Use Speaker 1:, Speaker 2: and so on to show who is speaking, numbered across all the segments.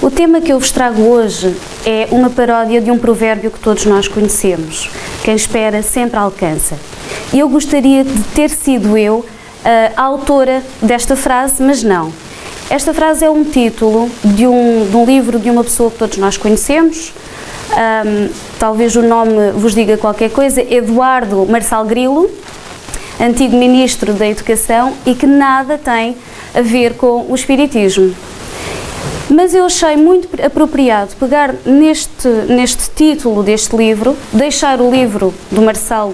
Speaker 1: O tema que eu vos trago hoje é uma paródia de um provérbio que todos nós conhecemos: quem espera sempre alcança. E eu gostaria de ter sido eu a autora desta frase, mas não. Esta frase é um título de um livro de uma pessoa que todos nós conhecemos, talvez o nome vos diga qualquer coisa, Eduardo Marçal Grilo, antigo Ministro da Educação, e que nada tem a ver com o Espiritismo. Mas eu achei muito apropriado pegar neste título deste livro, deixar o livro do Marçal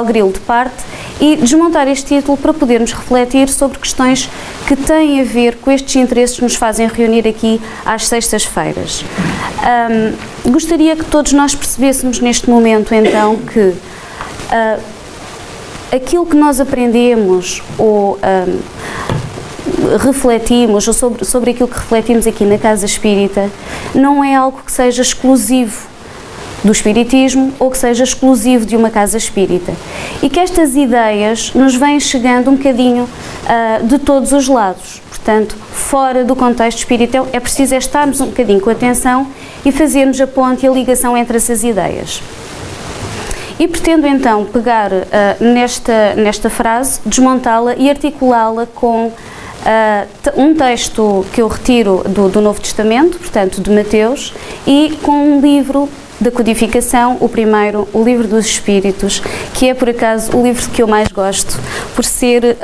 Speaker 1: Grilo de parte e desmontar este título para podermos refletir sobre questões que têm a ver com estes interesses que nos fazem reunir aqui às sextas-feiras. Gostaria que todos nós percebêssemos neste momento, então, que aquilo que nós aprendemos ou refletimos, ou sobre aquilo que refletimos aqui na Casa Espírita, não é algo que seja exclusivo do Espiritismo ou que seja exclusivo de uma Casa Espírita. E que estas ideias nos vêm chegando um bocadinho de todos os lados. Portanto, fora do contexto espírita, é preciso estarmos um bocadinho com atenção e fazermos a ponte e a ligação entre essas ideias. E pretendo então pegar nesta frase, desmontá-la e articulá-la com um texto que eu retiro do Novo Testamento, portanto de Mateus, e com um livro da codificação, o primeiro, o Livro dos Espíritos, que é por acaso o livro que eu mais gosto, por ser,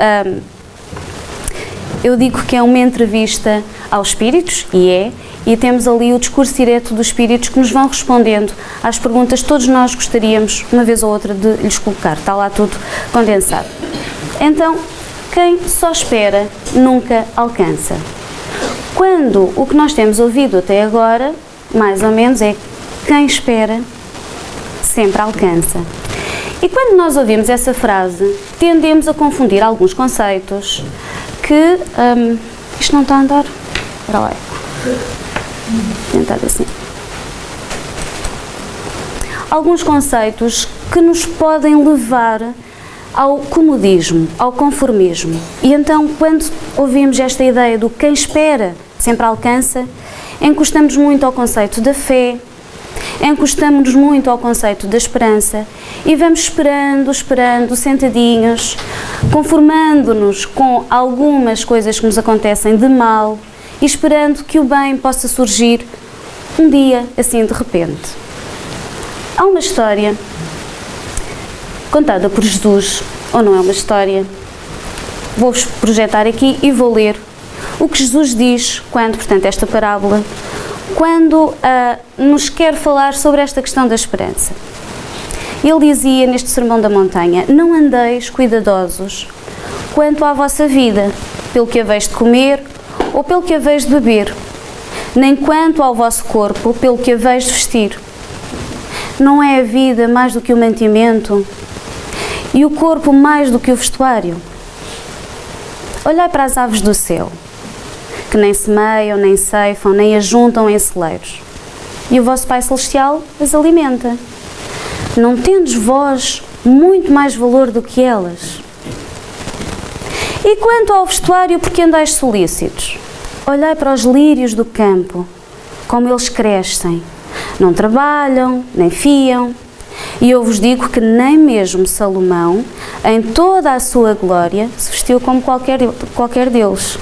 Speaker 1: eu digo que é uma entrevista aos espíritos, e temos ali o discurso direto dos espíritos que nos vão respondendo às perguntas que todos nós gostaríamos, uma vez ou outra, de lhes colocar. Está lá tudo condensado. Então, quem só espera nunca alcança. Quando o que nós temos ouvido até agora, mais ou menos, é quem espera sempre alcança. E quando nós ouvimos essa frase, tendemos a confundir alguns conceitos que... isto não está a andar? Para lá. Tentar assim. Alguns conceitos que nos podem levar ao comodismo, ao conformismo. E então, quando ouvimos esta ideia do quem espera sempre alcança, encostamos muito ao conceito da fé, encostamos muito ao conceito da esperança e vamos esperando, sentadinhos, conformando-nos com algumas coisas que nos acontecem de mal e esperando que o bem possa surgir um dia, assim, de repente. Há uma história contada por Jesus, ou não é uma história, vou-vos projetar aqui e vou ler o que Jesus diz quando, portanto, esta parábola, quando nos quer falar sobre esta questão da esperança. Ele dizia neste Sermão da Montanha: não andeis cuidadosos quanto à vossa vida, pelo que haveis de comer ou pelo que haveis de beber, nem quanto ao vosso corpo, pelo que haveis de vestir. Não é a vida mais do que o mantimento e o corpo mais do que o vestuário? Olhai para as aves do céu, que nem semeiam, nem ceifam, nem ajuntam em celeiros, e o vosso Pai Celestial as alimenta. Não tendes vós muito mais valor do que elas? E quanto ao vestuário, porque andais solícitos? Olhai para os lírios do campo, como eles crescem, não trabalham, nem fiam. E eu vos digo que nem mesmo Salomão, em toda a sua glória, se vestiu como qualquer deles.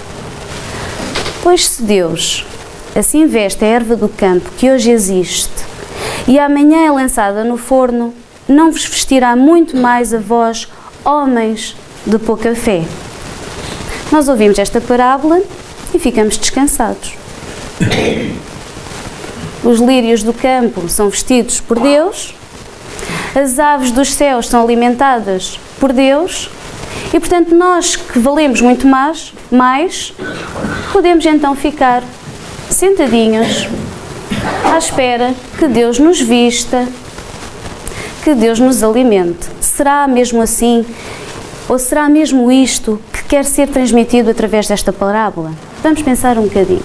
Speaker 1: Pois se Deus assim veste a erva do campo que hoje existe e amanhã é lançada no forno, não vos vestirá muito mais a vós, homens de pouca fé? Nós ouvimos esta parábola e ficamos descansados. Os lírios do campo são vestidos por Deus, as aves dos céus são alimentadas por Deus e, portanto, nós que valemos muito mais, podemos então ficar sentadinhos à espera que Deus nos vista, que Deus nos alimente. Será mesmo assim? Ou será mesmo isto que quer ser transmitido através desta parábola? Vamos pensar um bocadinho.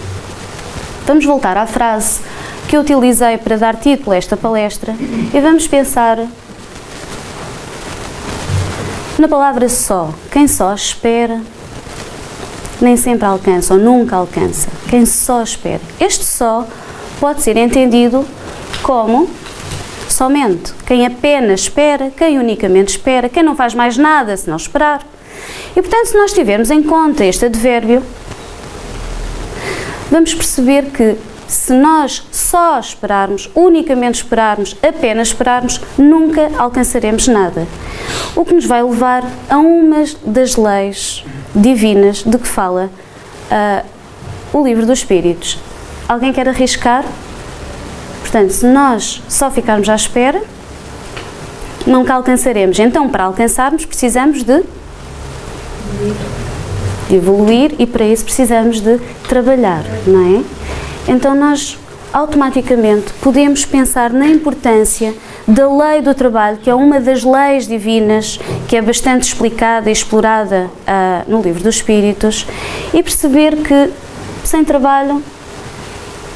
Speaker 1: Vamos voltar à frase que eu utilizei para dar título a esta palestra e vamos pensar na palavra só. Quem só espera nem sempre alcança ou nunca alcança. Quem só espera. Este só pode ser entendido como somente. Quem apenas espera, quem unicamente espera, quem não faz mais nada se não esperar. E portanto, se nós tivermos em conta este advérbio, vamos perceber que se nós só esperarmos, unicamente esperarmos, apenas esperarmos, nunca alcançaremos nada. O que nos vai levar a uma das leis divinas de que fala o Livro dos Espíritos. Alguém quer arriscar? Portanto, se nós só ficarmos à espera, nunca alcançaremos. Então, para alcançarmos, precisamos de evoluir e para isso precisamos de trabalhar, não é? Então nós automaticamente podemos pensar na importância da lei do trabalho, que é uma das leis divinas, que é bastante explicada e explorada no Livro dos Espíritos, e perceber que sem trabalho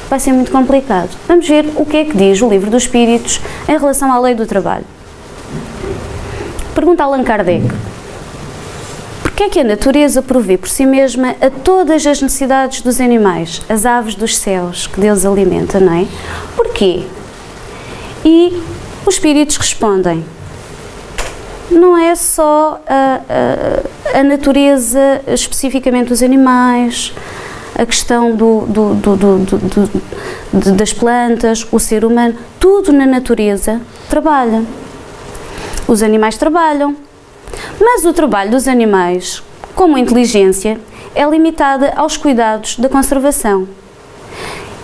Speaker 1: vai ser muito complicado. Vamos ver o que é que diz o Livro dos Espíritos em relação à lei do trabalho. Pergunta Allan Kardec: porquê é que a natureza provê por si mesma a todas as necessidades dos animais, as aves dos céus que Deus alimenta, não é? Porquê? E os espíritos respondem: não é só a natureza, especificamente dos animais, a questão das plantas, o ser humano, tudo na natureza trabalha. Os animais trabalham. Mas o trabalho dos animais, como inteligência, é limitada aos cuidados da conservação.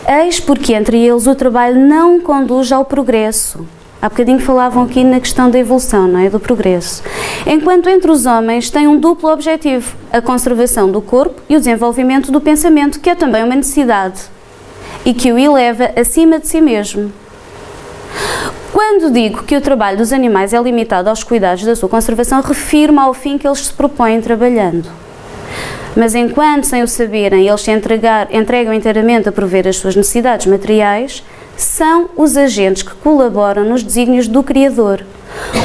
Speaker 1: Eis porque entre eles o trabalho não conduz ao progresso. Há bocadinho falavam aqui na questão da evolução, não é? Do progresso. Enquanto entre os homens tem um duplo objetivo: a conservação do corpo e o desenvolvimento do pensamento, que é também uma necessidade e que o eleva acima de si mesmo. Quando digo que o trabalho dos animais é limitado aos cuidados da sua conservação, refiro-me ao fim que eles se propõem trabalhando. Mas enquanto, sem o saberem, eles se entregam inteiramente a prover as suas necessidades materiais, são os agentes que colaboram nos desígnios do Criador.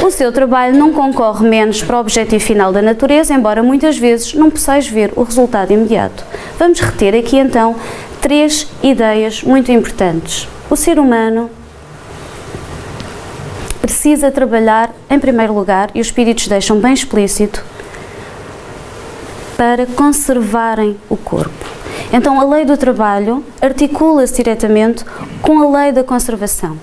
Speaker 1: O seu trabalho não concorre menos para o objetivo final da natureza, embora muitas vezes não possais ver o resultado imediato. Vamos reter aqui então 3 ideias muito importantes. O ser humano precisa trabalhar em primeiro lugar, e os espíritos deixam bem explícito, para conservarem o corpo. Então a lei do trabalho articula-se diretamente com a lei da conservação.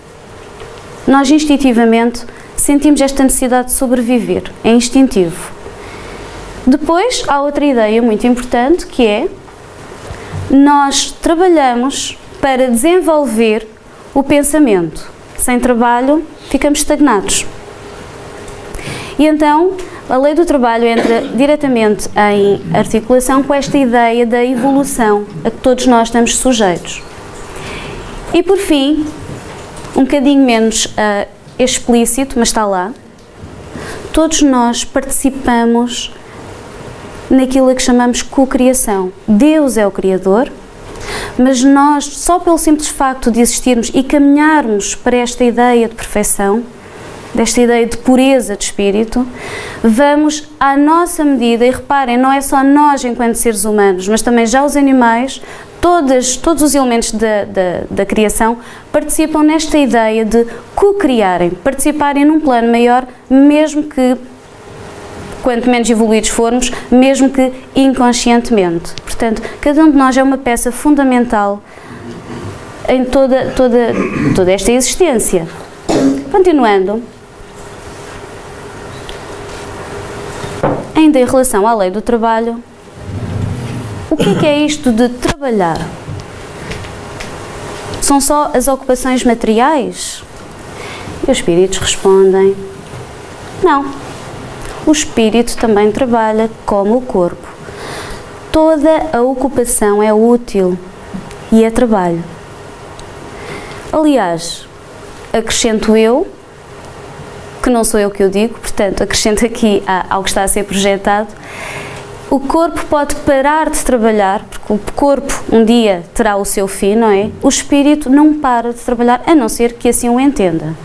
Speaker 1: Nós instintivamente sentimos esta necessidade de sobreviver, é instintivo. Depois há outra ideia muito importante, que é: nós trabalhamos para desenvolver o pensamento. Sem trabalho, ficamos estagnados. E então, a lei do trabalho entra diretamente em articulação com esta ideia da evolução a que todos nós estamos sujeitos. E por fim, um bocadinho menos explícito, mas está lá, todos nós participamos naquilo a que chamamos co-criação. Deus é o Criador, mas nós, só pelo simples facto de existirmos e caminharmos para esta ideia de perfeição, desta ideia de pureza de espírito, vamos à nossa medida, e reparem, não é só nós enquanto seres humanos, mas também já os animais, todos os elementos da criação participam nesta ideia de co-criarem, participarem num plano maior, mesmo que, quanto menos evoluídos formos, mesmo que inconscientemente. Portanto, cada um de nós é uma peça fundamental em toda esta existência. Continuando, ainda em relação à lei do trabalho, o que é isto de trabalhar? São só as ocupações materiais? E os espíritos respondem: não. O espírito também trabalha como o corpo. Toda a ocupação é útil e é trabalho. Aliás, acrescento eu, que não sou eu que o digo, portanto acrescento aqui ao que está a ser projetado, O corpo pode parar de trabalhar, porque o corpo um dia terá o seu fim, não é? O espírito não para de trabalhar, a não ser que assim o entenda.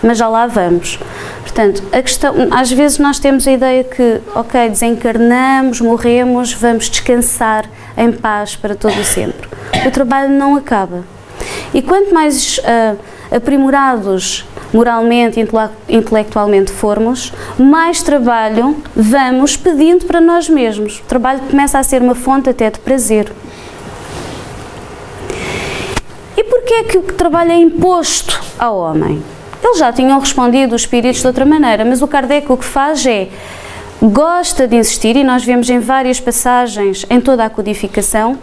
Speaker 1: Mas já lá vamos. Portanto, a questão, às vezes nós temos a ideia que, ok, desencarnamos, morremos, vamos descansar em paz para todo o sempre. O trabalho não acaba. E quanto mais aprimorados moralmente, intelectualmente formos, mais trabalho vamos pedindo para nós mesmos. O trabalho começa a ser uma fonte até de prazer. E porquê é que o trabalho é imposto ao homem? Eles já tinham respondido os espíritos de outra maneira, mas o Kardec o que faz é, gosta de insistir, e nós vemos em várias passagens, em toda a codificação,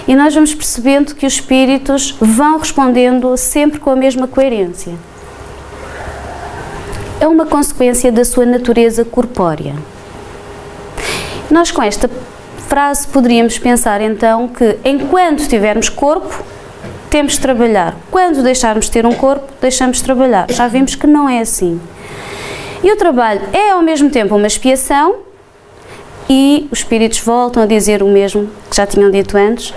Speaker 1: e nós vamos percebendo que os espíritos vão respondendo sempre com a mesma coerência. É uma consequência da sua natureza corpórea. Nós com esta frase poderíamos pensar então que enquanto tivermos corpo, temos de trabalhar. Quando deixarmos de ter um corpo, deixamos de trabalhar. Já vimos que não é assim. E o trabalho é ao mesmo tempo uma expiação, e os espíritos voltam a dizer o mesmo que já tinham dito antes,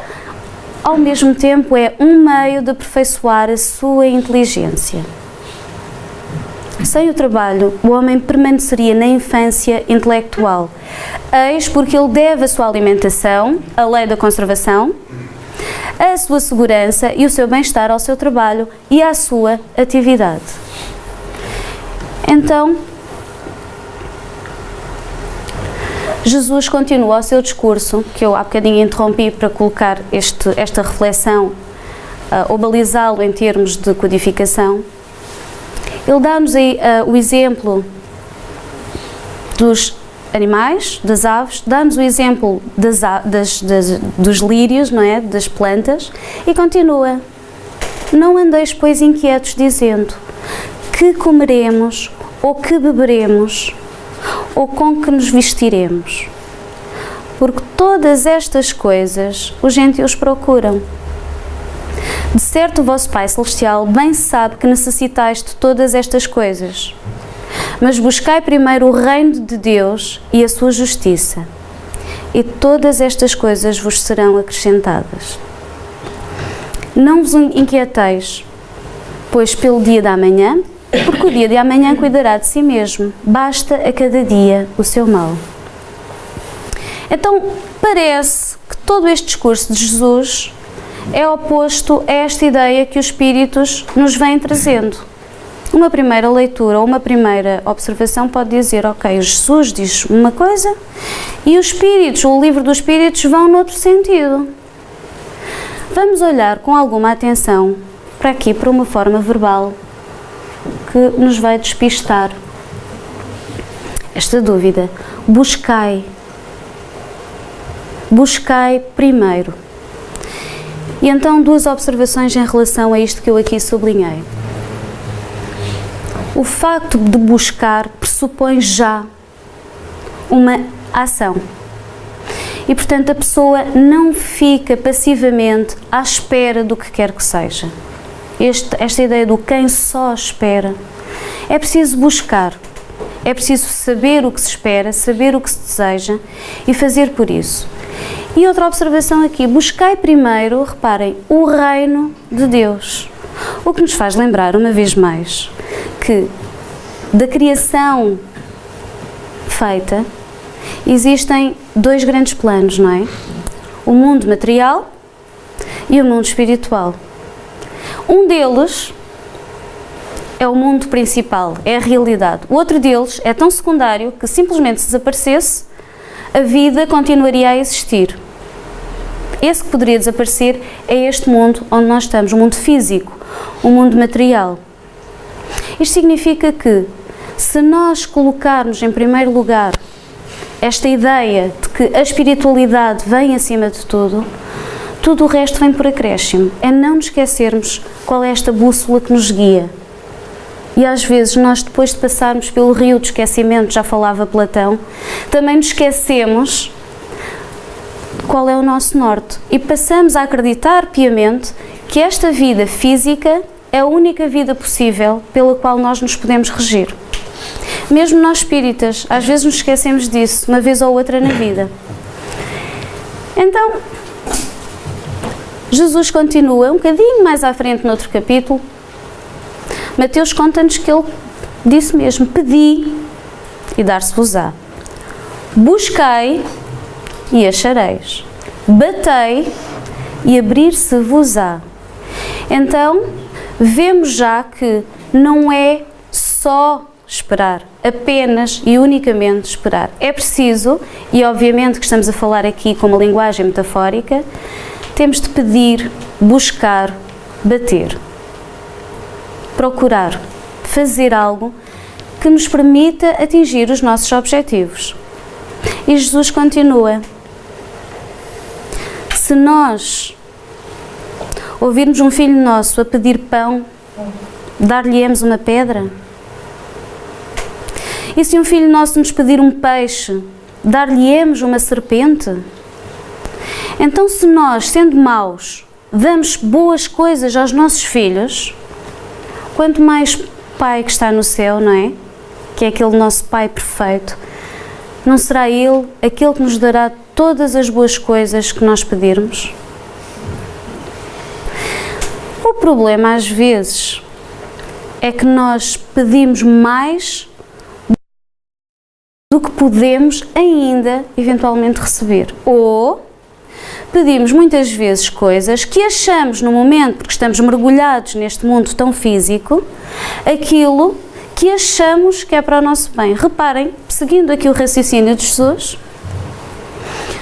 Speaker 1: ao mesmo tempo é um meio de aperfeiçoar a sua inteligência. Sem o trabalho, o homem permaneceria na infância intelectual, eis porque ele deve a sua alimentação, a lei da conservação, a sua segurança e o seu bem-estar ao seu trabalho e à sua atividade. Então, Jesus continua o seu discurso, que eu há bocadinho interrompi para colocar esta reflexão ou balizá-lo em termos de codificação. Ele dá-nos aí o exemplo dos animais, das aves, dá-nos o exemplo dos lírios, não é? Das plantas, e continua: não andeis, pois, inquietos, dizendo que comeremos, ou que beberemos, ou com que nos vestiremos, porque todas estas coisas os gentios procuram. De certo, o vosso Pai Celestial bem sabe que necessitais de todas estas coisas. Mas buscai primeiro o reino de Deus e a sua justiça, e todas estas coisas vos serão acrescentadas. Não vos inquieteis, pois, pelo dia da manhã, porque o dia de amanhã cuidará de si mesmo. Basta a cada dia o seu mal. Então, parece que todo este discurso de Jesus é oposto a esta ideia que os espíritos nos vêm trazendo. Uma primeira leitura ou uma primeira observação pode dizer: ok, Jesus diz uma coisa e os espíritos, ou o livro dos espíritos, vão noutro sentido. Vamos olhar com alguma atenção para aqui, para uma forma verbal que nos vai despistar esta dúvida. Buscai primeiro. E então, duas observações em relação a isto que eu aqui sublinhei. O facto de buscar pressupõe já uma ação. E, portanto, a pessoa não fica passivamente à espera do que quer que seja. Esta ideia do quem só espera. É preciso buscar. É preciso saber o que se espera, saber o que se deseja e fazer por isso. E outra observação aqui: buscai primeiro, reparem, o reino de Deus. O que nos faz lembrar, uma vez mais, que da criação feita existem dois grandes planos, não é? O mundo material e o mundo espiritual. Um deles é o mundo principal, é a realidade. O outro deles é tão secundário que simplesmente se desaparecesse, a vida continuaria a existir. Esse que poderia desaparecer é este mundo onde nós estamos, o mundo físico, o mundo material. Isto significa que, se nós colocarmos em primeiro lugar esta ideia de que a espiritualidade vem acima de tudo, tudo o resto vem por acréscimo. É não nos esquecermos qual é esta bússola que nos guia. E às vezes nós, depois de passarmos pelo rio do esquecimento, já falava Platão, também nos esquecemos qual é o nosso norte e passamos a acreditar piamente que esta vida física é a única vida possível pela qual nós nos podemos reger. Mesmo nós espíritas, às vezes nos esquecemos disso, uma vez ou outra na vida. Então, Jesus continua um bocadinho mais à frente noutro capítulo. Mateus conta-nos que ele disse mesmo: pedi e dar-se-vos-á. Buscai e achareis. Batei e abrir-se-vos-á. Então, vemos já que não é só esperar, apenas e unicamente esperar. É preciso, e obviamente que estamos a falar aqui com uma linguagem metafórica, temos de pedir, buscar, bater. Procurar, fazer algo que nos permita atingir os nossos objetivos. E Jesus continua: se nós ouvirmos um filho nosso a pedir pão, dar-lhe-emos uma pedra? E se um filho nosso nos pedir um peixe, dar-lhe-emos uma serpente? Então, se nós, sendo maus, damos boas coisas aos nossos filhos, quanto mais Pai que está no céu, não é? Que é aquele nosso Pai perfeito, não será Ele aquele que nos dará todas as boas coisas que nós pedirmos? O problema, às vezes, é que nós pedimos mais do que podemos ainda, eventualmente, receber. Ou pedimos muitas vezes coisas que achamos no momento, porque estamos mergulhados neste mundo tão físico, aquilo que achamos que é para o nosso bem. Reparem, seguindo aqui o raciocínio de Jesus,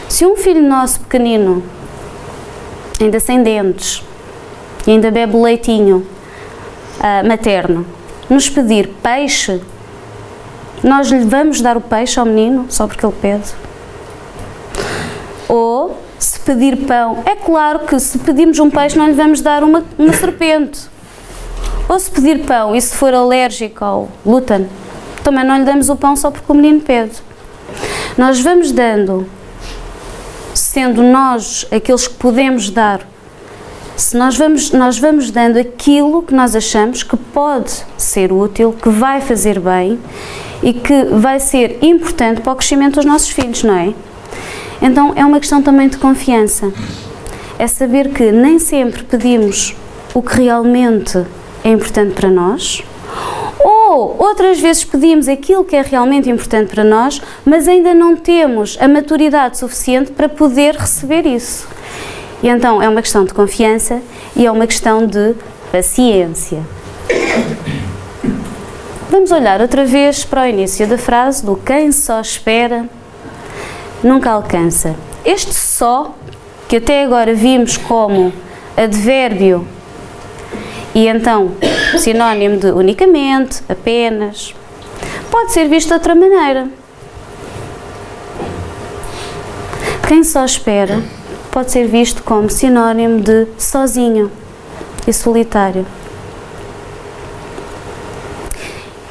Speaker 1: se um filho nosso pequenino, ainda sem dentes, e ainda bebe leitinho materno, nos pedir peixe, nós lhe vamos dar o peixe ao menino só porque ele pede? Ou, se pedir pão, é claro que se pedirmos um peixe não lhe vamos dar uma serpente. Ou se pedir pão e se for alérgico ao glúten, também não lhe damos o pão só porque o menino pede. Nós vamos dando, sendo nós aqueles que podemos dar, se nós vamos dando aquilo que nós achamos que pode ser útil, que vai fazer bem e que vai ser importante para o crescimento dos nossos filhos, não é? Então é uma questão também de confiança. É saber que nem sempre pedimos o que realmente é importante para nós, ou outras vezes pedimos aquilo que é realmente importante para nós, mas ainda não temos a maturidade suficiente para poder receber isso. E então é uma questão de confiança e é uma questão de paciência. Vamos olhar outra vez para o início da frase do quem só espera nunca alcança. Este só, que até agora vimos como advérbio e então sinónimo de unicamente, apenas, pode ser visto de outra maneira. Quem só espera pode ser visto como sinónimo de sozinho e solitário.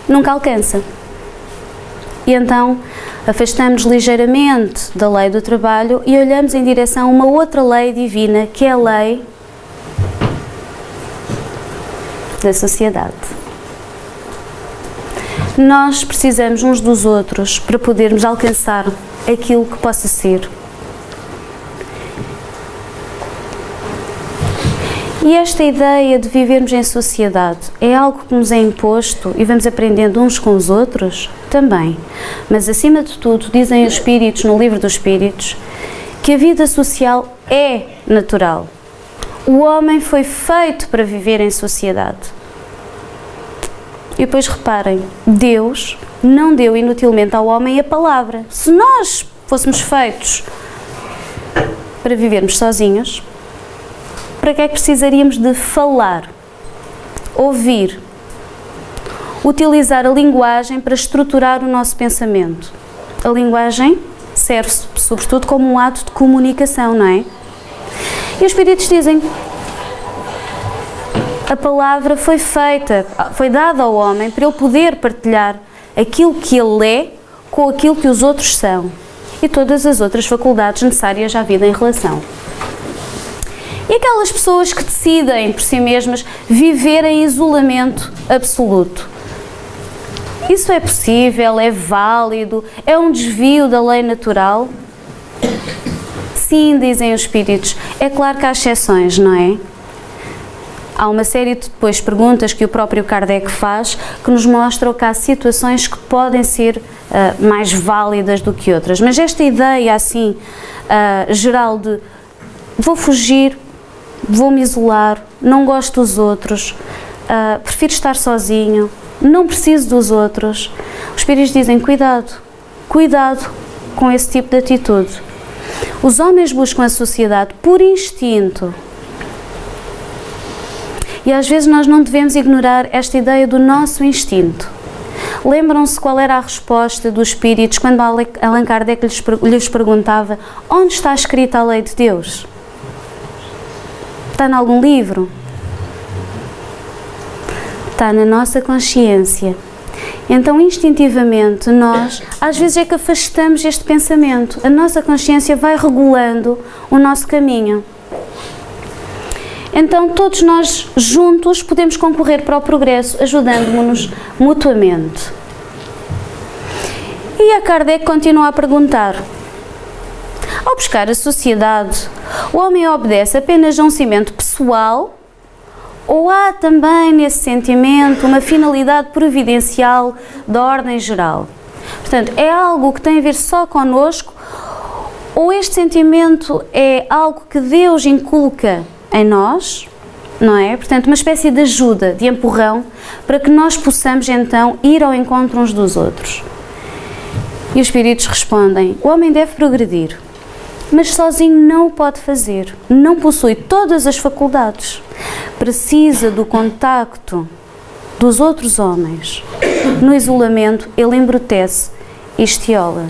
Speaker 1: Nunca alcança. E então afastamos ligeiramente da lei do trabalho e olhamos em direção a uma outra lei divina, que é a lei da sociedade. Nós precisamos uns dos outros para podermos alcançar aquilo que possa ser. E esta ideia de vivermos em sociedade é algo que nos é imposto e vamos aprendendo uns com os outros? Também. Mas, acima de tudo, dizem os Espíritos, no Livro dos Espíritos, que a vida social é natural. O homem foi feito para viver em sociedade. E depois reparem, Deus não deu inutilmente ao homem a palavra. Se nós fôssemos feitos para vivermos sozinhos, para que é que precisaríamos de falar, ouvir, utilizar a linguagem para estruturar o nosso pensamento? A linguagem serve sobretudo como um ato de comunicação, não é? E os Espíritos dizem, a palavra foi feita, foi dada ao homem para ele poder partilhar aquilo que ele é com aquilo que os outros são e todas as outras faculdades necessárias à vida em relação. E aquelas pessoas que decidem por si mesmas viver em isolamento absoluto. Isso é possível? É válido? É um desvio da lei natural? Sim, dizem os espíritos. É claro que há exceções, não é? Há uma série de depois perguntas que o próprio Kardec faz que nos mostram que há situações que podem ser mais válidas do que outras. Mas esta ideia assim geral de vou fugir, vou me isolar, não gosto dos outros, prefiro estar sozinho, não preciso dos outros. Os espíritos dizem cuidado com esse tipo de atitude. Os homens buscam a sociedade por instinto. E às vezes nós não devemos ignorar esta ideia do nosso instinto. Lembram-se qual era a resposta dos espíritos quando Allan Kardec lhes perguntava onde está escrita a lei de Deus? Está em algum livro? Está na nossa consciência. Então, instintivamente, nós, às vezes é que afastamos este pensamento. A nossa consciência vai regulando o nosso caminho. Então, todos nós juntos podemos concorrer para o progresso, ajudando-nos mutuamente. E a Kardec continua a perguntar: ao buscar a sociedade, o homem obedece apenas a um sentimento pessoal ou há também nesse sentimento uma finalidade providencial da ordem geral? Portanto, é algo que tem a ver só connosco ou este sentimento é algo que Deus inculca em nós, não é? Portanto, uma espécie de ajuda, de empurrão, para que nós possamos então ir ao encontro uns dos outros. E os espíritos respondem: o homem deve progredir, mas sozinho não o pode fazer, não possui todas as faculdades, precisa do contacto dos outros homens. No isolamento, ele embrutece e estiola.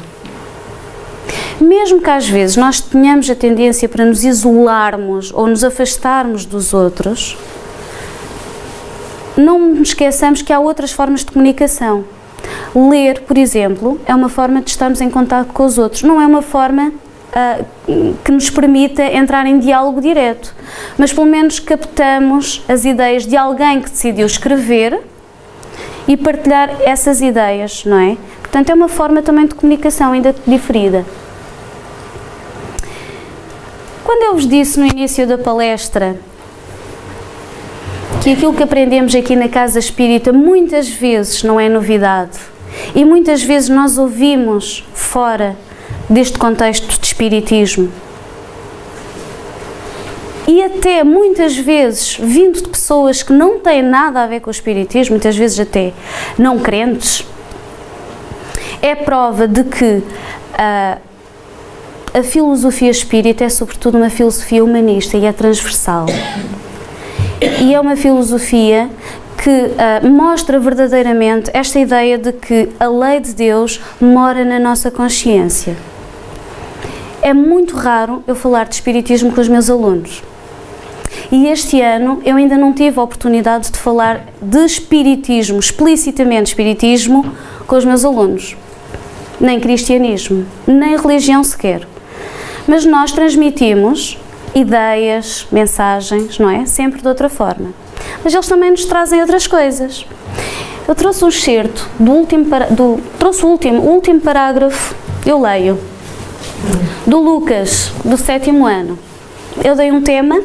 Speaker 1: Mesmo que às vezes nós tenhamos a tendência para nos isolarmos ou nos afastarmos dos outros, não nos esqueçamos que há outras formas de comunicação. Ler, por exemplo, é uma forma de estarmos em contato com os outros, não é uma forma que nos permita entrar em diálogo direto, mas pelo menos captamos as ideias de alguém que decidiu escrever e partilhar essas ideias, não é? Portanto, é uma forma também de comunicação ainda diferida. Quando eu vos disse no início da palestra que aquilo que aprendemos aqui na Casa Espírita muitas vezes não é novidade e muitas vezes nós ouvimos fora deste contexto de espiritismo e até muitas vezes vindo de pessoas que não têm nada a ver com o espiritismo, muitas vezes até não crentes, é prova de que a filosofia espírita é sobretudo uma filosofia humanista e é transversal. E é uma filosofia que mostra verdadeiramente esta ideia de que a lei de Deus mora na nossa consciência. É muito raro eu falar de espiritismo com os meus alunos. E este ano eu ainda não tive a oportunidade de falar de espiritismo, explicitamente espiritismo, com os meus alunos. Nem cristianismo, nem religião sequer. Mas nós transmitimos ideias, mensagens, não é? Sempre de outra forma. Mas eles também nos trazem outras coisas. Eu trouxe um excerto do último parágrafo, eu leio, do Lucas, do 7º ano. Eu dei um tema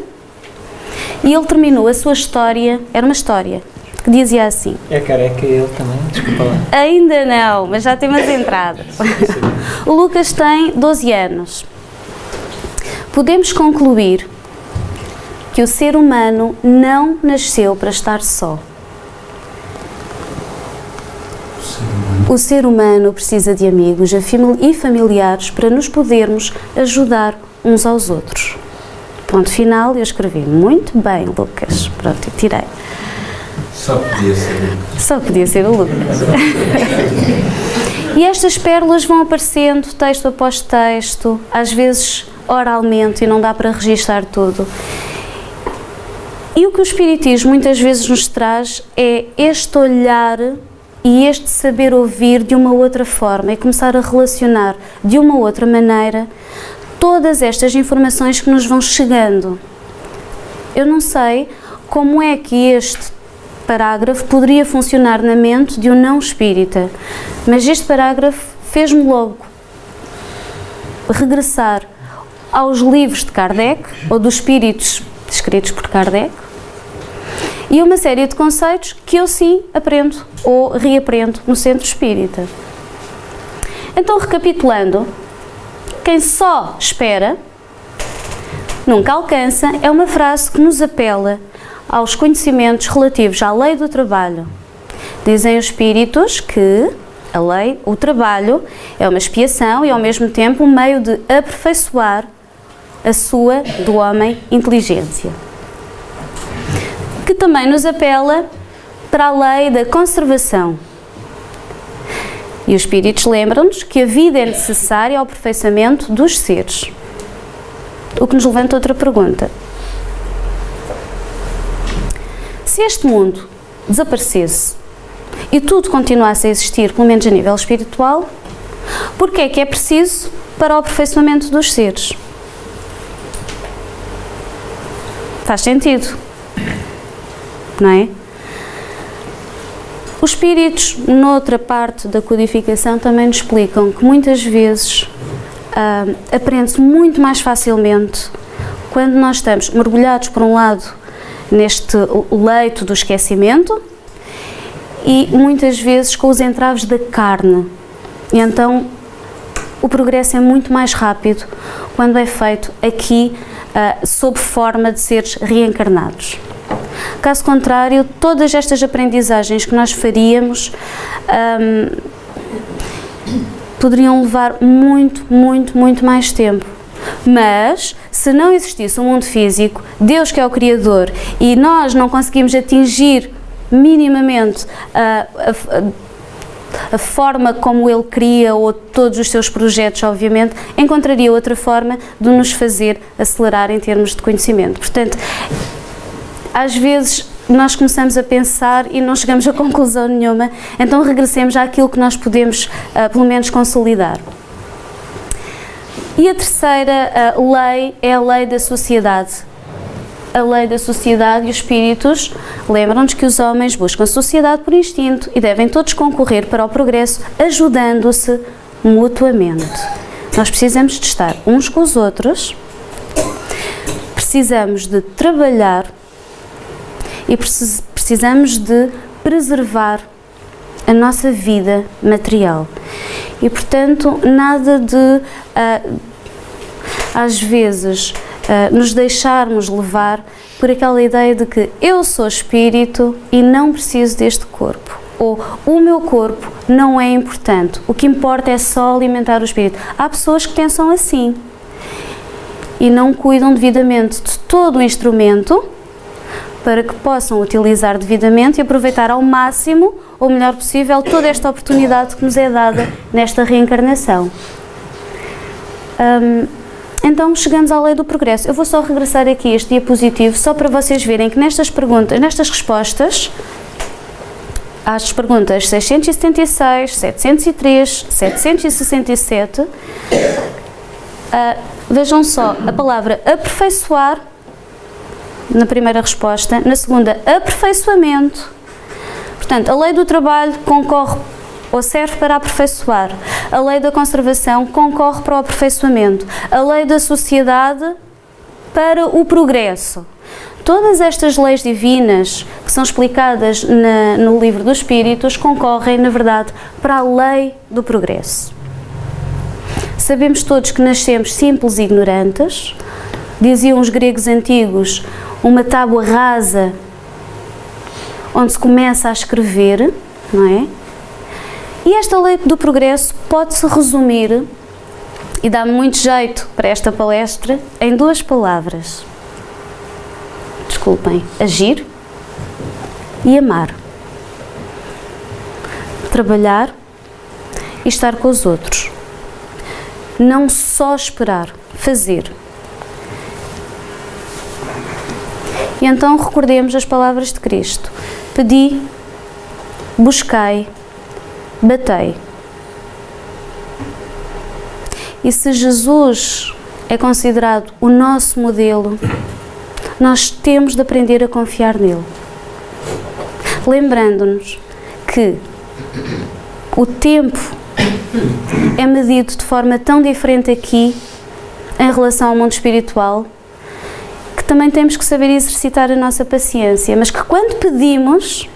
Speaker 1: e ele terminou a sua história, era uma história, que dizia assim.
Speaker 2: É careca ele também? Desculpa lá.
Speaker 1: Ainda não, mas já tem umas entradas. O Lucas tem 12 anos. Podemos concluir que o ser humano não nasceu para estar só. O ser humano precisa de amigos e familiares para nos podermos ajudar uns aos outros. Ponto final, eu escrevi muito bem, Lucas. Pronto, eu tirei.
Speaker 3: Só podia ser o Lucas.
Speaker 1: Só podia ser o Lucas. E estas pérolas vão aparecendo texto após texto, às vezes oralmente, e não dá para registar tudo. E o que o Espiritismo muitas vezes nos traz é este olhar e este saber ouvir de uma outra forma e começar a relacionar de uma outra maneira todas estas informações que nos vão chegando. Eu não sei como é que este parágrafo poderia funcionar na mente de um não espírita, mas este parágrafo fez-me logo regressar aos livros de Kardec, ou dos espíritos escritos por Kardec, e uma série de conceitos que eu sim aprendo ou reaprendo no centro espírita. Então, recapitulando, quem só espera nunca alcança é uma frase que nos apela aos conhecimentos relativos à lei do trabalho. Dizem os espíritos que a lei, o trabalho, é uma expiação e ao mesmo tempo um meio de aperfeiçoar a sua, do homem, inteligência. Que também nos apela para a lei da conservação. E os espíritos lembram-nos que a vida é necessária ao aperfeiçoamento dos seres. O que nos levanta outra pergunta. Se este mundo desaparecesse e tudo continuasse a existir, pelo menos a nível espiritual, por que é preciso para o aperfeiçoamento dos seres? Faz sentido, não é? Os espíritos, noutra parte da codificação, também nos explicam que muitas vezes aprende-se muito mais facilmente quando nós estamos mergulhados, por um lado, neste leito do esquecimento e muitas vezes com os entraves da carne. E então o progresso é muito mais rápido quando é feito aqui sob forma de seres reencarnados. Caso contrário, todas estas aprendizagens que nós faríamos poderiam levar muito mais tempo. Mas, se não existisse um mundo físico, Deus que é o Criador, e nós não conseguimos atingir minimamente a forma como Ele cria, ou todos os seus projetos, obviamente, encontraria outra forma de nos fazer acelerar em termos de conhecimento. Portanto, às vezes nós começamos a pensar e não chegamos a conclusão nenhuma, então regressemos àquilo que nós podemos, pelo menos, consolidar. E a terceira lei é a lei da sociedade. A lei da sociedade e os espíritos lembram-nos que os homens buscam a sociedade por instinto e devem todos concorrer para o progresso, ajudando-se mutuamente. Nós precisamos de estar uns com os outros, precisamos de trabalhar e precisamos de preservar a nossa vida material. E, portanto, nada de, às vezes, nos deixarmos levar por aquela ideia de que eu sou espírito e não preciso deste corpo. Ou o meu corpo não é importante, o que importa é só alimentar o espírito. Há pessoas que pensam assim e não cuidam devidamente de todo o instrumento para que possam utilizar devidamente e aproveitar ao máximo, ou melhor possível, toda esta oportunidade que nos é dada nesta reencarnação. Então chegamos à lei do progresso. Eu vou só regressar aqui a este diapositivo só para vocês verem que nestas perguntas, nestas respostas, às perguntas 676, 703, 767, vejam só a palavra aperfeiçoar na primeira resposta, na segunda aperfeiçoamento. Portanto, a lei do trabalho concorre ou serve para aperfeiçoar, a lei da conservação concorre para o aperfeiçoamento, a lei da sociedade para o progresso. Todas estas leis divinas que são explicadas no livro dos Espíritos concorrem, na verdade, para a lei do progresso. Sabemos todos que nascemos simples e ignorantes, diziam os gregos antigos, uma tábua rasa onde se começa a escrever, não é? E esta lei do progresso pode-se resumir, e dá muito jeito para esta palestra, em duas palavras. Desculpem, agir e amar. Trabalhar e estar com os outros. Não só esperar, fazer. E então recordemos as palavras de Cristo. Pedi, buscai, batei. E se Jesus é considerado o nosso modelo, nós temos de aprender a confiar nele. Lembrando-nos que o tempo é medido de forma tão diferente aqui em relação ao mundo espiritual, que também temos que saber exercitar a nossa paciência, mas que quando pedimos,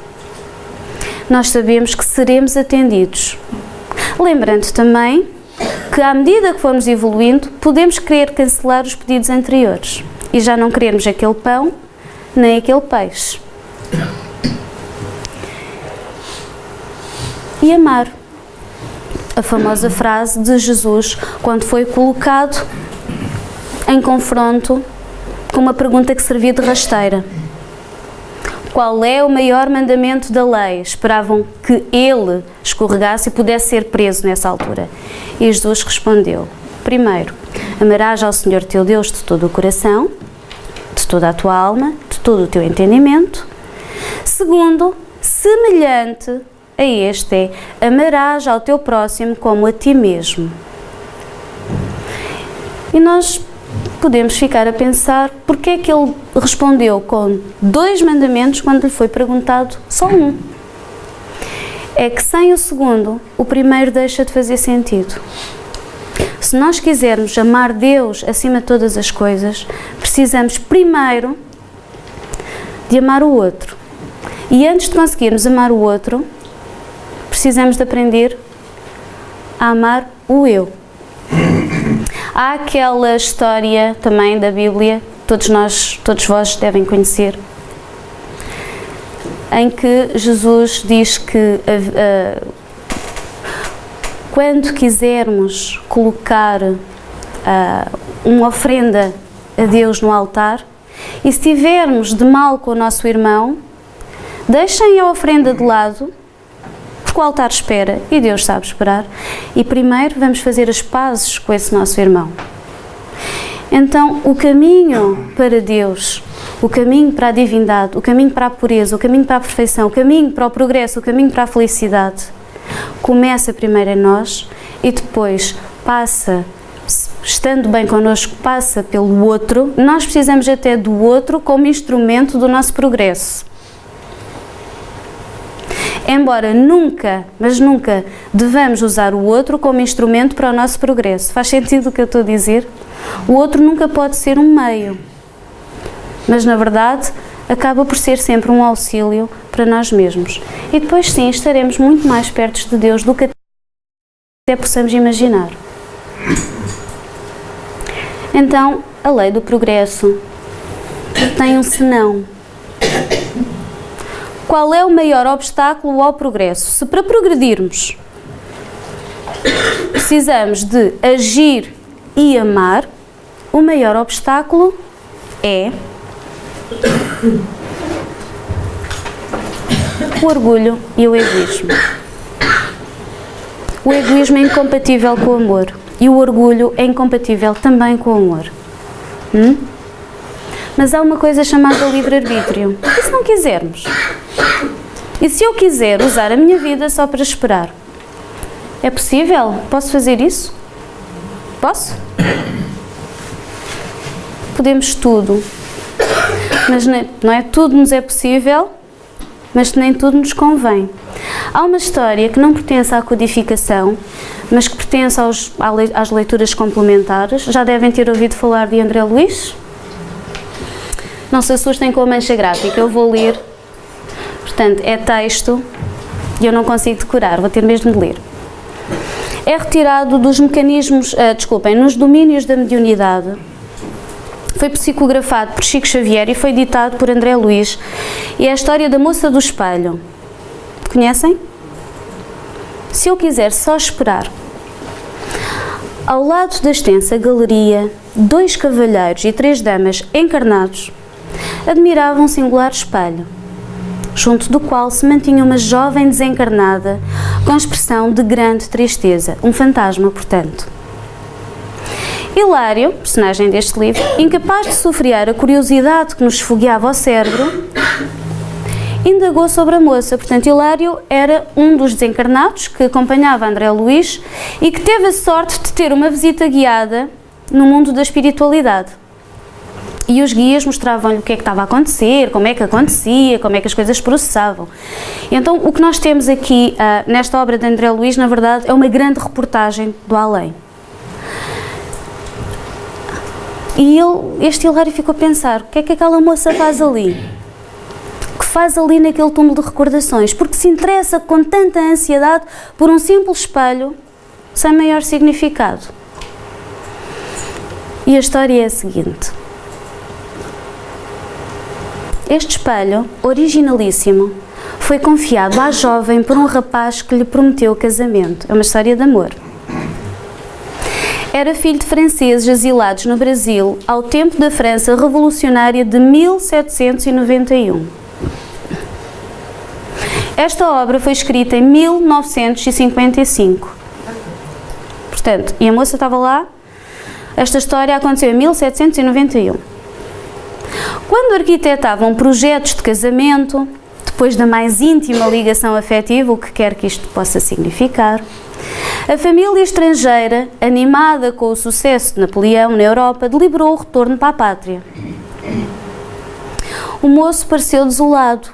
Speaker 1: nós sabemos que seremos atendidos. Lembrando também que à medida que formos evoluindo, podemos querer cancelar os pedidos anteriores e já não queremos aquele pão nem aquele peixe. E amar. A famosa frase de Jesus quando foi colocado em confronto com uma pergunta que servia de rasteira. Qual é o maior mandamento da lei? Esperavam que ele escorregasse e pudesse ser preso nessa altura. E Jesus respondeu: primeiro, amarás ao Senhor teu Deus de todo o coração, de toda a tua alma, de todo o teu entendimento. Segundo, semelhante a este é, amarás ao teu próximo como a ti mesmo. E nós podemos ficar a pensar porque é que ele respondeu com 2 mandamentos quando lhe foi perguntado só um. É que sem o segundo, o primeiro deixa de fazer sentido. Se nós quisermos amar Deus acima de todas as coisas, precisamos primeiro de amar o outro. E antes de conseguirmos amar o outro, precisamos de aprender a amar o eu. Há aquela história também da Bíblia, todos vós devem conhecer, em que Jesus diz que quando quisermos colocar uma ofrenda a Deus no altar, e se tivermos de mal com o nosso irmão, deixem a ofrenda de lado, porque o altar espera e Deus sabe esperar, e primeiro vamos fazer as pazes com esse nosso irmão. Então, o caminho para Deus, o caminho para a divindade, o caminho para a pureza, o caminho para a perfeição, o caminho para o progresso, o caminho para a felicidade, começa primeiro em nós e depois passa, estando bem connosco, passa pelo outro. Nós precisamos até do outro como instrumento do nosso progresso. Embora nunca, mas nunca, devamos usar o outro como instrumento para o nosso progresso. Faz sentido o que eu estou a dizer? O outro nunca pode ser um meio, mas na verdade acaba por ser sempre um auxílio para nós mesmos. E depois sim, estaremos muito mais perto de Deus do que até possamos imaginar. Então, a lei do progresso tem um senão. Qual é o maior obstáculo ao progresso? Se para progredirmos precisamos de agir e amar, o maior obstáculo é o orgulho e o egoísmo. O egoísmo é incompatível com o amor e o orgulho é incompatível também com o amor. Mas há uma coisa chamada livre-arbítrio. E se não quisermos? E se eu quiser usar a minha vida só para esperar? É possível? Posso fazer isso? Posso? Podemos tudo. Mas não é tudo nos é possível, mas nem tudo nos convém. Há uma história que não pertence à codificação, mas que pertence às leituras complementares. Já devem ter ouvido falar de André Luiz? Não se assustem com a mancha gráfica, eu vou ler. Portanto, é texto e eu não consigo decorar, vou ter mesmo de ler. É retirado dos mecanismos, nos domínios da mediunidade. Foi psicografado por Chico Xavier e foi editado por André Luiz. E é a história da moça do espelho. Conhecem? Se eu quiser só esperar. Ao lado da extensa galeria, 2 cavalheiros e 3 damas encarnados admiravam um singular espelho, junto do qual se mantinha uma jovem desencarnada com expressão de grande tristeza, um fantasma, portanto. Hilário, personagem deste livro, incapaz de sofrear a curiosidade que nos esfogueava o cérebro, indagou sobre a moça. Portanto, Hilário era um dos desencarnados que acompanhava André Luiz e que teve a sorte de ter uma visita guiada no mundo da espiritualidade. E os guias mostravam-lhe o que é que estava a acontecer, como é que acontecia, como é que as coisas processavam. Então, o que nós temos aqui nesta obra de André Luiz, na verdade, é uma grande reportagem do além. E este Hilário ficou a pensar, o que é que aquela moça faz ali? O que faz ali naquele túmulo de recordações? Porque se interessa com tanta ansiedade por um simples espelho, sem maior significado. E a história é a seguinte. Este espelho, originalíssimo, foi confiado à jovem por um rapaz que lhe prometeu casamento. É uma história de amor. Era filho de franceses exilados no Brasil ao tempo da França revolucionária de 1791. Esta obra foi escrita em 1955. Portanto, e a moça estava lá. Esta história aconteceu em 1791. Quando arquitetavam projetos de casamento, depois da mais íntima ligação afetiva, o que quer que isto possa significar, a família estrangeira, animada com o sucesso de Napoleão na Europa, deliberou o retorno para a pátria. O moço pareceu desolado,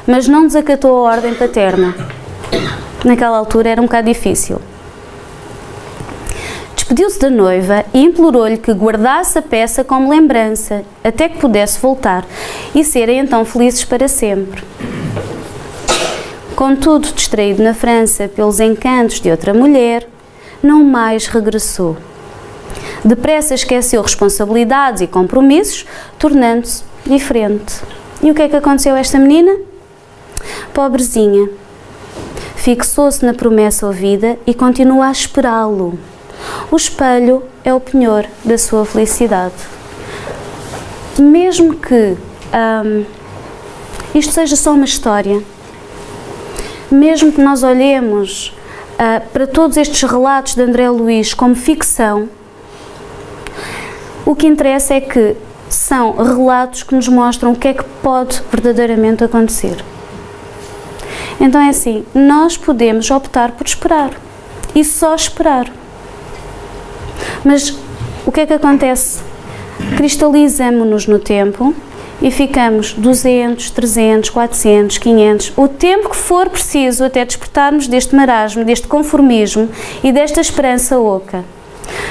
Speaker 1: mas não desacatou a ordem paterna. Naquela altura era um bocado difícil. Despediu-se da noiva e implorou-lhe que guardasse a peça como lembrança, até que pudesse voltar e serem então felizes para sempre. Contudo, distraído na França pelos encantos de outra mulher, não mais regressou. Depressa esqueceu responsabilidades e compromissos, tornando-se diferente. E o que é que aconteceu a esta menina? Pobrezinha. Fixou-se na promessa ouvida e continua a esperá-lo. O espelho é o penhor da sua felicidade. Mesmo que isto seja só uma história, mesmo que nós olhemos para todos estes relatos de André Luiz como ficção, o que interessa é que são relatos que nos mostram o que é que pode verdadeiramente acontecer. Então é assim, nós podemos optar por esperar e só esperar. Mas o que é que acontece? Cristalizamos-nos no tempo e ficamos 200, 300, 400, 500, o tempo que for preciso até despertarmos deste marasmo, deste conformismo e desta esperança oca.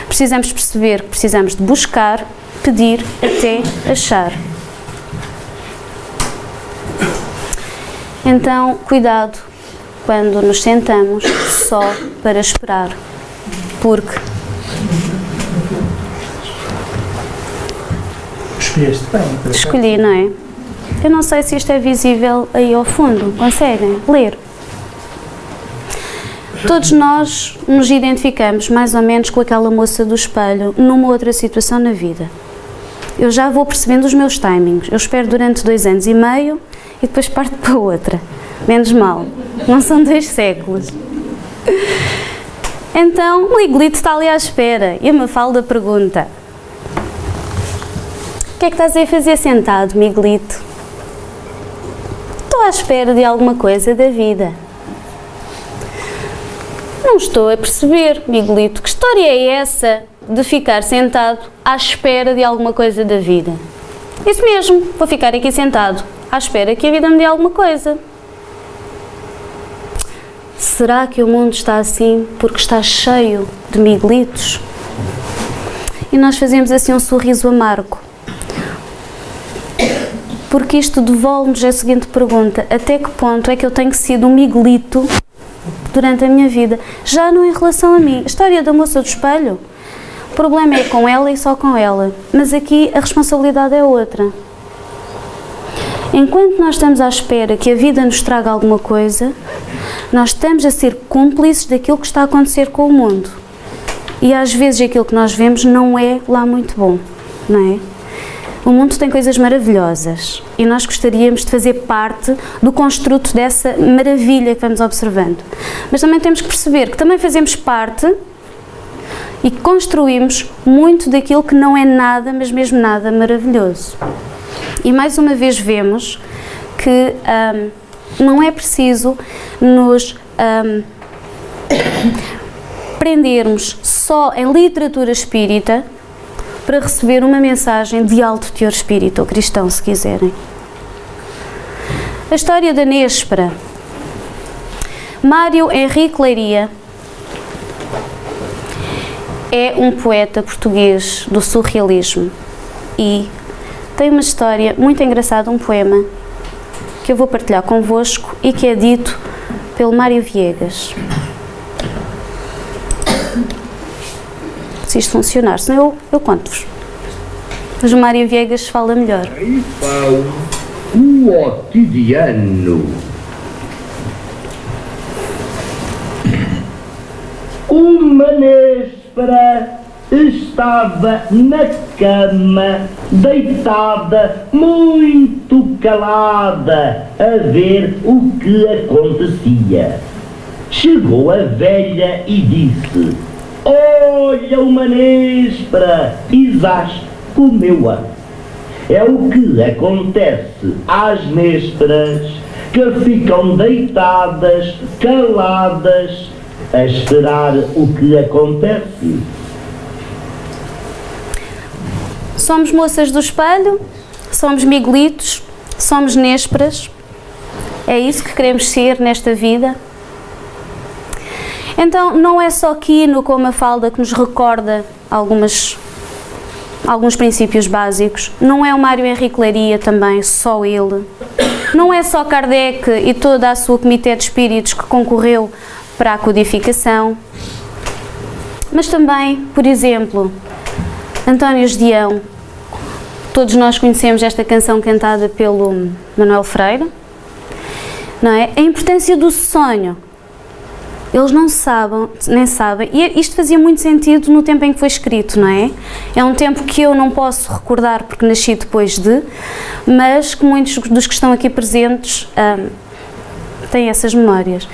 Speaker 1: Precisamos perceber que precisamos de buscar, pedir até achar. Então, cuidado quando nos sentamos só para esperar, porque
Speaker 2: escolheste bem.
Speaker 1: escolhi, não é? Eu não sei se isto é visível aí ao fundo. Conseguem ler? Todos nós nos identificamos mais ou menos com aquela moça do espelho numa outra situação na vida. Eu já vou percebendo os meus timings. Eu espero durante 2 anos e meio e depois parto para outra. Menos mal. Não são 2 séculos. Então, o Miguelito está ali à espera e a Mafalda pergunta: o que é que estás aí a fazer sentado, Miguelito? Estou à espera de alguma coisa da vida. Não estou a perceber, Miguelito, que história é essa de ficar sentado à espera de alguma coisa da vida? Isso mesmo, vou ficar aqui sentado à espera que a vida me dê alguma coisa. Será que o mundo está assim porque está cheio de Miguelitos? E nós fazemos assim um sorriso amargo. Porque isto devolve-nos a seguinte pergunta: até que ponto é que eu tenho sido um Miguelito durante a minha vida? Já não em relação a mim. A história da moça do espelho, o problema é com ela e só com ela. Mas aqui a responsabilidade é outra. Enquanto nós estamos à espera que a vida nos traga alguma coisa, nós estamos a ser cúmplices daquilo que está a acontecer com o mundo. E às vezes aquilo que nós vemos não é lá muito bom, não é? O mundo tem coisas maravilhosas e nós gostaríamos de fazer parte do construto dessa maravilha que vamos observando. Mas também temos que perceber que também fazemos parte e construímos muito daquilo que não é nada, mas mesmo nada maravilhoso. E mais uma vez vemos que não é preciso nos prendermos só em literatura espírita para receber uma mensagem de alto teor espírita ou cristão, se quiserem. A história da Néspera. Mário Henrique Leiria é um poeta português do surrealismo e tem uma história muito engraçada, um poema que eu vou partilhar convosco e que é dito pelo Mário Viegas. Se isto funcionar, senão eu conto-vos. Mas o Mário Viegas fala melhor.
Speaker 4: Aí fala o cotidiano. Uma néspera estava na cama, deitada, muito calada, a ver o que acontecia. Chegou a velha e disse: olha uma néspera, e zás, comeu-a. É o que acontece às nésperas que ficam deitadas, caladas, a esperar o que acontece.
Speaker 1: Somos moças do espelho, somos miguelitos, somos nésperas. É isso que queremos ser nesta vida. Então, não é só Quino com a Mafalda que nos recorda alguns princípios básicos. Não é o Mário Henrique Leiria também, só ele. Não é só Kardec e toda a sua comitê de espíritos que concorreu para a codificação. Mas também, por exemplo, António Gedeão. Todos nós conhecemos esta canção cantada pelo Manuel Freire, não é? A importância do sonho. Eles não sabem, nem sabem, e isto fazia muito sentido no tempo em que foi escrito, não é? É um tempo que eu não posso recordar porque nasci depois de, mas que muitos dos que estão aqui presentes têm essas memórias.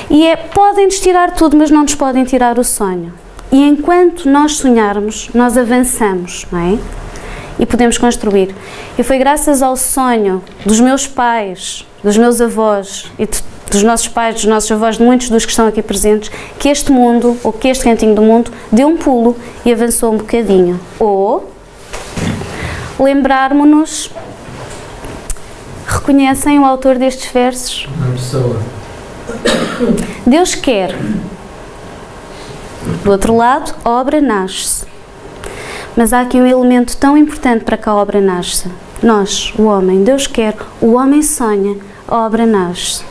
Speaker 1: E podem-nos tirar tudo, mas não nos podem tirar o sonho. E enquanto nós sonharmos, nós avançamos, não é? E podemos construir. E foi graças ao sonho dos meus pais, dos meus avós e dos nossos pais, dos nossos avós, de muitos dos que estão aqui presentes, que este mundo, ou que este cantinho do mundo, deu um pulo e avançou um bocadinho. Ou lembrarmos-nos, reconhecem o autor destes versos?
Speaker 2: Uma pessoa.
Speaker 1: Deus quer. Do outro lado, a obra nasce. Mas há aqui um elemento tão importante para que a obra nasça. Nós, o homem, Deus quer, o homem sonha, a obra nasce.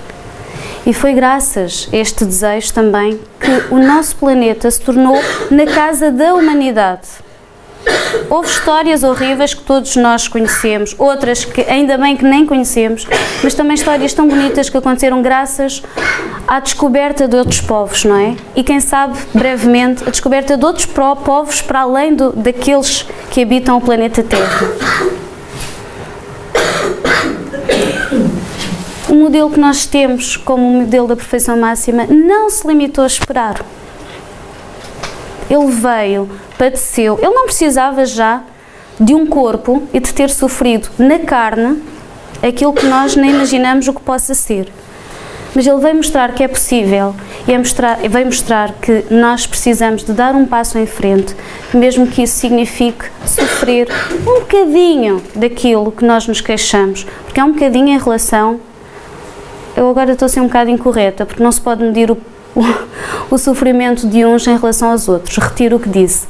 Speaker 1: E foi graças a este desejo também que o nosso planeta se tornou na casa da humanidade. Houve histórias horríveis que todos nós conhecemos, outras que ainda bem que nem conhecemos, mas também histórias tão bonitas que aconteceram graças à descoberta de outros povos, não é? E quem sabe, brevemente, a descoberta de outros povos para além daqueles que habitam o planeta Terra. O modelo que nós temos como modelo da perfeição máxima não se limitou a esperar. Ele veio, padeceu, ele não precisava já de um corpo e de ter sofrido na carne aquilo que nós nem imaginamos o que possa ser. Mas ele veio mostrar que é possível e veio mostrar que nós precisamos de dar um passo em frente, mesmo que isso signifique sofrer um bocadinho daquilo que nós nos queixamos, porque é um bocadinho em relação... Eu agora estou a ser um bocado incorreta, porque não se pode medir o sofrimento de uns em relação aos outros. Retiro o que disse.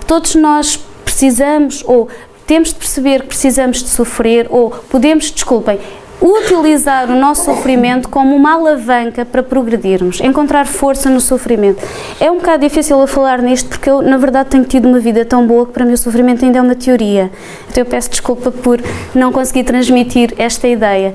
Speaker 1: Todos nós precisamos, ou temos de perceber que precisamos de sofrer, ou podemos, desculpem, utilizar o nosso sofrimento como uma alavanca para progredirmos, encontrar força no sofrimento. É um bocado difícil eu falar nisto porque eu, na verdade, tenho tido uma vida tão boa que para mim o sofrimento ainda é uma teoria. Então eu peço desculpa por não conseguir transmitir esta ideia.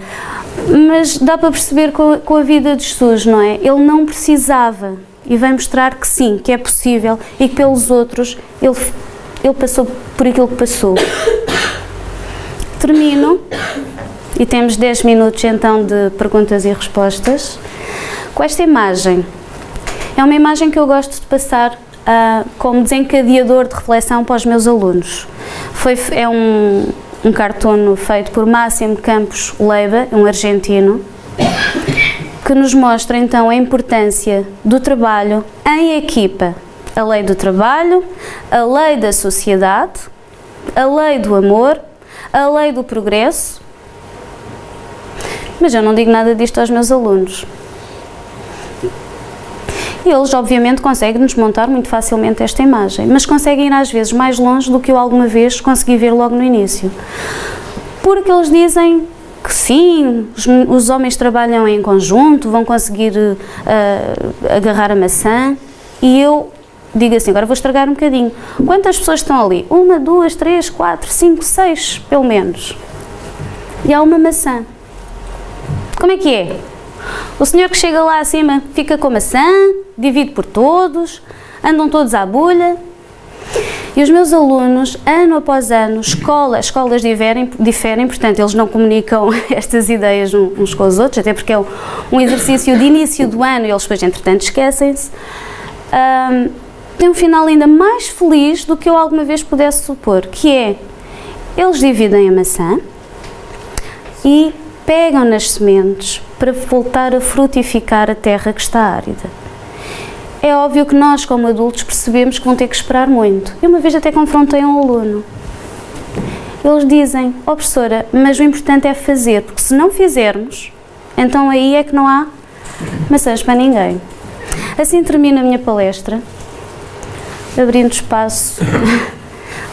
Speaker 1: Mas dá para perceber com a vida de Jesus, não é? Ele não precisava e vem mostrar que sim, que é possível e que pelos outros ele passou por aquilo que passou. Termino. E temos 10 minutos então de perguntas e respostas com esta imagem. É uma imagem que eu gosto de passar como desencadeador de reflexão para os meus alunos. É um cartoon feito por Máximo Campos Leiva, um argentino, que nos mostra então a importância do trabalho em equipa. A lei do trabalho, a lei da sociedade, a lei do amor, a lei do progresso. Mas eu não digo nada disto aos meus alunos. Eles, obviamente, conseguem desmontar muito facilmente esta imagem, mas conseguem ir às vezes mais longe do que eu alguma vez consegui ver logo no início. Porque eles dizem que sim, os homens trabalham em conjunto, vão conseguir agarrar a maçã, e eu digo assim, agora vou estragar um bocadinho. Quantas pessoas estão ali? 1, 2, 3, 4, 5, 6, pelo menos. E há uma maçã. Como é que é? O senhor que chega lá acima fica com a maçã, divide por todos, andam todos à bolha. E os meus alunos, ano após ano, escolas diferem, portanto, eles não comunicam estas ideias uns com os outros, até porque é um exercício de início do ano e eles depois, entretanto, esquecem-se. Tem um final ainda mais feliz do que eu alguma vez pudesse supor, que é, eles dividem a maçã e pegam nas sementes para voltar a frutificar a terra que está árida. É óbvio que nós, como adultos, percebemos que vão ter que esperar muito. Eu uma vez até confrontei um aluno. Eles dizem, ó professora, mas o importante é fazer, porque se não fizermos, então aí é que não há maçãs para ninguém. Assim termino a minha palestra, abrindo espaço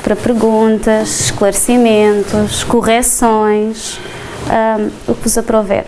Speaker 1: para perguntas, esclarecimentos, correções, o que vos aprouver.